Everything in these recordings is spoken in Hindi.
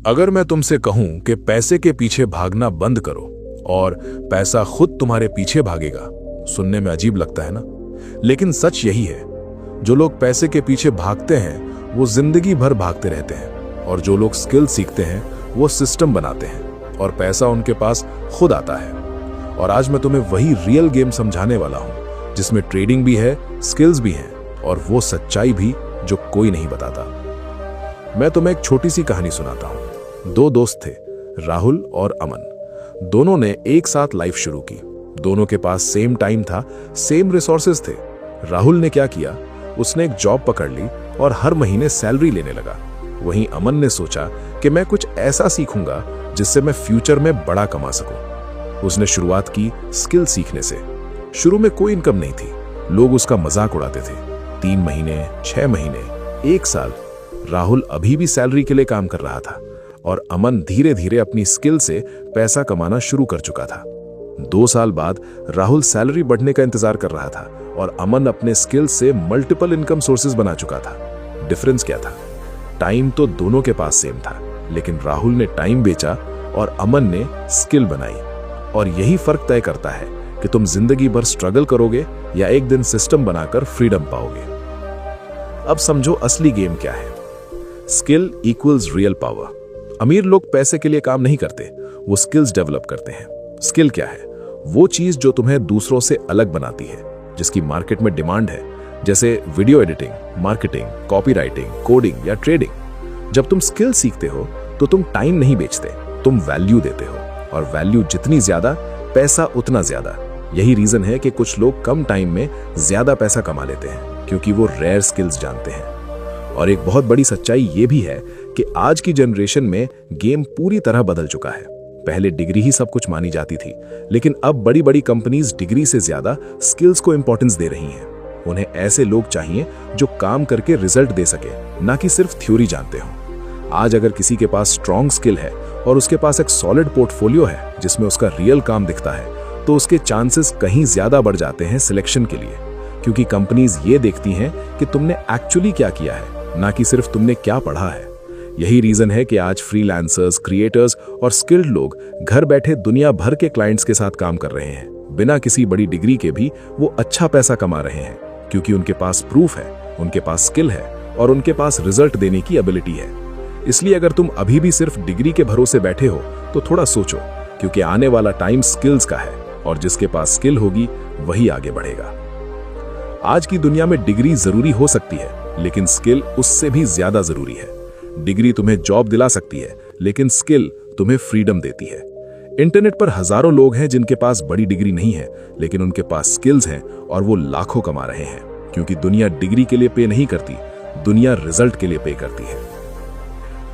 अगर मैं तुमसे कहूं कि पैसे के पीछे भागना बंद करो और पैसा खुद तुम्हारे पीछे भागेगा, सुनने में अजीब लगता है ना? लेकिन सच यही है। जो लोग पैसे के पीछे भागते हैं वो जिंदगी भर भागते रहते हैं, और जो लोग स्किल सीखते हैं वो सिस्टम बनाते हैं और पैसा उनके पास खुद आता है। और आज मैं तुम्हें वही रियल गेम समझाने वाला हूं जिसमें ट्रेडिंग भी है, स्किल्स भी हैं और वो सच्चाई भी जो कोई नहीं बताता। मैं तुम्हें एक छोटी सी कहानी सुनाता हूं। दो दोस्त थे, राहुल और अमन। दोनों ने एक साथ लाइफ शुरू की। दोनों के पास सेम टाइम था, सेम रिसोर्सेज थे। राहुल ने क्या किया, उसने एक जॉब पकड़ ली और हर महीने सैलरी लेने लगा। वहीं अमन ने सोचा कि मैं कुछ ऐसा सीखूंगा जिससे मैं फ्यूचर में बड़ा कमा सकूं। उसने शुरुआत की स्किल सीखने से। शुरू में कोई इनकम नहीं थी, लोग उसका मजाक उड़ाते थे। 3 महीने, 6 महीने, 1 साल, राहुल अभी भी सैलरी के लिए काम कर रहा था और अमन धीरे धीरे अपनी स्किल से पैसा कमाना शुरू कर चुका था। 2 साल बाद राहुल सैलरी बढ़ने का इंतजार कर रहा था और अमन अपने स्किल से मल्टीपल इनकम सोर्सेज बना चुका था। डिफरेंस क्या था? टाइम तो दोनों के पास सेम था, लेकिन राहुल ने टाइम बेचा और अमन ने स्किल बनाई। और यही फर्क तय करता है कि तुम जिंदगी भर स्ट्रगल करोगे या एक दिन सिस्टम बनाकर फ्रीडम पाओगे। अब समझो असली गेम क्या है। Skill equals real power. अमीर लोग पैसे के लिए काम नहीं करते, वो स्किल्स डेवलप करते हैं। स्किल क्या है? वो चीज जो तुम्हें दूसरों से अलग बनाती है, जिसकी मार्केट में डिमांड है, जैसे video editing, marketing, copywriting, coding या ट्रेडिंग। जब तुम स्किल सीखते हो तो तुम टाइम नहीं बेचते, तुम वैल्यू देते हो, और वैल्यू जितनी ज्यादा, पैसा उतना ज्यादा। यही रीजन है कि कुछ लोग कम टाइम में ज्यादा पैसा कमा लेते हैं, क्योंकि वो रेयर स्किल्स जानते हैं। और एक बहुत बड़ी सच्चाई ये भी है कि आज की जनरेशन में गेम पूरी तरह बदल चुका है। पहले डिग्री ही सब कुछ मानी जाती थी, लेकिन अब बड़ी बड़ी कंपनीज डिग्री से ज्यादा स्किल्स को इंपॉर्टेंस दे रही हैं। उन्हें ऐसे लोग चाहिए जो काम करके रिजल्ट दे सके, ना कि सिर्फ थ्योरी जानते हो। आज अगर किसी के पास स्ट्रॉन्ग स्किल है और उसके पास एक सॉलिड पोर्टफोलियो है जिसमें उसका रियल काम दिखता है, तो उसके चांसेस कहीं ज्यादा बढ़ जाते हैं सिलेक्शन के लिए, क्योंकि कंपनीज ये देखती हैं कि तुमने एक्चुअली क्या किया है, ना कि सिर्फ तुमने क्या पढ़ा है। यही रीजन है कि आज फ्रीलांसर्स, क्रिएटर्स और स्किल्ड लोग घर बैठे दुनिया भर के क्लाइंट्स के साथ काम कर रहे हैं। बिना किसी बड़ी डिग्री के भी वो अच्छा पैसा कमा रहे हैं, क्योंकि उनके पास प्रूफ है, उनके पास स्किल है और उनके पास रिजल्ट देने की एबिलिटी है। इसलिए अगर तुम अभी भी सिर्फ डिग्री के भरोसे बैठे हो तो थोड़ा सोचो, क्योंकि आने वाला टाइम स्किल्स का है और जिसके पास स्किल होगी वही आगे बढ़ेगा। आज की दुनिया में डिग्री जरूरी हो सकती है, लेकिन स्किल उससे भी ज्यादा जरूरी है। डिग्री तुम्हें जॉब दिला सकती है, लेकिन स्किल तुम्हें फ्रीडम देती है। इंटरनेट पर हजारों लोग हैं जिनके पास बड़ी डिग्री नहीं है, लेकिन उनके पास स्किल्स हैं और वो लाखों कमा रहे हैं, क्योंकि दुनिया डिग्री के लिए पे नहीं करती, दुनिया रिजल्ट के लिए पे करती है।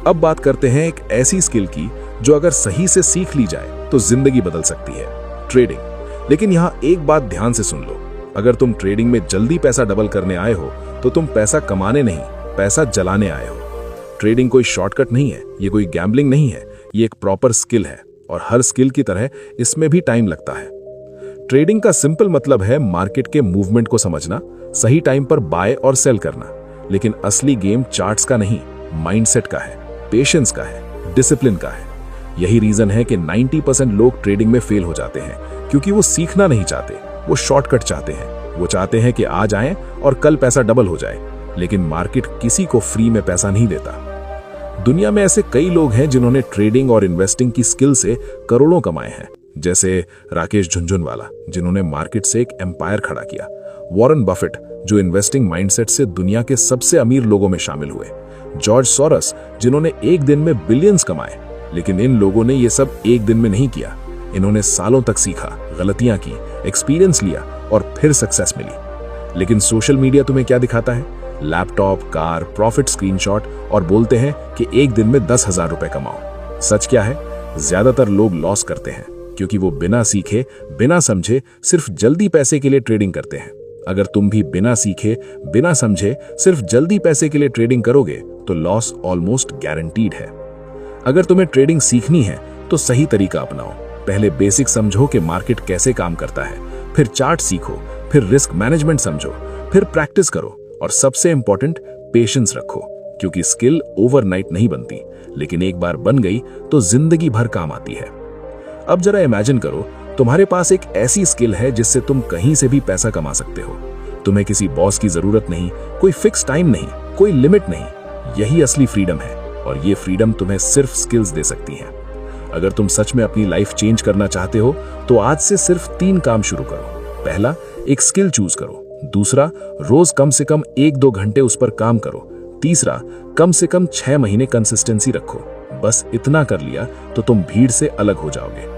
अब बात करते हैं एक ऐसी स्किल की जो अगर सही से सीख ली जाए तो जिंदगी बदल सकती है, ट्रेडिंग। लेकिन यहां एक बात ध्यान से सुन लो, अगर तुम ट्रेडिंग में जल्दी पैसा डबल करने आए हो तो तुम पैसा कमाने नहीं, पैसा जलाने आए हो। ट्रेडिंग कोई शॉर्टकट नहीं है, ये कोई गैम्बलिंग नहीं है, ये एक प्रॉपर स्किल है और हर स्किल की तरह इसमें भी टाइम लगता है। ट्रेडिंग का सिंपल मतलब है मार्केट के मूवमेंट को समझना, सही टाइम पर बाय और सेल करना। लेकिन असली गेम चार्ट्स का नहीं, माइंडसेट का है, पेशेंस का है, डिसिप्लिन का है। यही रीजन है कि 90% लोग ट्रेडिंग में फेल हो जाते हैं, क्योंकि वो सीखना नहीं चाहते, वो शॉर्टकट चाहते हैं। वो चाहते हैं कि आज आए और कल पैसा डबल हो जाए, लेकिन मार्केट किसी को फ्री में पैसा नहीं देता। दुनिया में ऐसे कई लोग हैं जिन्होंने ट्रेडिंग और इन्वेस्टिंग की स्किल से करोड़ों कमाए हैं, जैसे राकेश झुनझुनवाला, जिन्होंने मार्केट से एक एम्पायर खड़ा किया, वॉरेन बफेट, जो इन्वेस्टिंग माइंडसेट से दुनिया के सबसे अमीर लोगों में शामिल हुए, जॉर्ज सोरस, जिन्होंने एक दिन में बिलियंस कमाए। लेकिन इन लोगों ने ये सब एक दिन में नहीं किया, इन्होंने सालों तक सीखा, गलतियां की, एक्सपीरियंस लिया और फिर सक्सेस मिली। लेकिन सोशल मीडिया तुम्हें क्या दिखाता है? लैपटॉप, कार, प्रॉफिट स्क्रीनशॉट और बोलते हैं कि एक दिन में 10,000 रुपए कमाओ। सच क्या है? ज्यादातर लोग लॉस करते हैं, क्योंकि वो बिना सीखे, बिना समझे, सिर्फ जल्दी पैसे के लिए ट्रेडिंग करते हैं। अगर तुम भी बिना सीखे, बिना समझे, सिर्फ जल्दी पैसे के लिए ट्रेडिंग करोगे तो लॉस ऑलमोस्ट गारंटीड है। अगर तुम्हें ट्रेडिंग सीखनी है तो सही तरीका अपनाओ। पहले बेसिक समझो कि मार्केट कैसे काम करता है, फिर चार्ट सीखो, फिर रिस्क मैनेजमेंट समझो, फिर प्रैक्टिस करो और सबसे इंपॉर्टेंट पेशेंस रखो, क्योंकि स्किल ओवरनाइट नहीं बनती, लेकिन एक बार बन गई तो जिंदगी भर काम आती है। अब जरा इमेजिन करो, तुम्हारे पास एक ऐसी स्किल है जिससे तुम कहीं से भी पैसा कमा सकते हो। तुम्हें किसी बॉस की जरूरत नहीं, कोई फिक्स टाइम नहीं, कोई लिमिट नहीं। यही असली फ्रीडम है, और ये फ्रीडम तुम्हें सिर्फ स्किल्स दे सकती है। अगर तुम सच में अपनी लाइफ चेंज करना चाहते हो तो आज से सिर्फ 3 काम शुरू करो। पहला, एक स्किल चूज करो। दूसरा, रोज कम से कम 1-2 घंटे उस पर काम करो। तीसरा, कम से कम 6 महीने कंसिस्टेंसी रखो। बस इतना कर लिया तो तुम भीड़ से अलग हो जाओगे।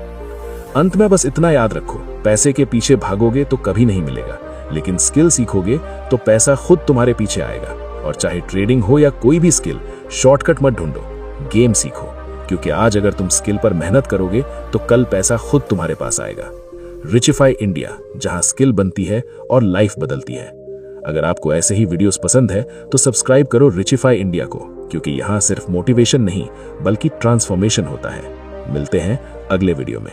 अंत में बस इतना याद रखो, पैसे के पीछे भागोगे तो कभी नहीं मिलेगा, लेकिन स्किल सीखोगे तो पैसा खुद तुम्हारे पीछे आएगा। और चाहे ट्रेडिंग हो या कोई भी स्किल, शॉर्टकट मत ढूंढो, गेम सीखो, क्योंकि आज अगर तुम स्किल पर मेहनत करोगे तो कल पैसा खुद तुम्हारे पास आएगा। रिचिफाई इंडिया, जहां स्किल बनती है और लाइफ बदलती है। अगर आपको ऐसे ही वीडियोस पसंद है तो सब्सक्राइब करो रिचिफाई इंडिया को, क्योंकि यहां सिर्फ मोटिवेशन नहीं बल्कि ट्रांसफॉर्मेशन होता है। मिलते हैं अगले वीडियो में।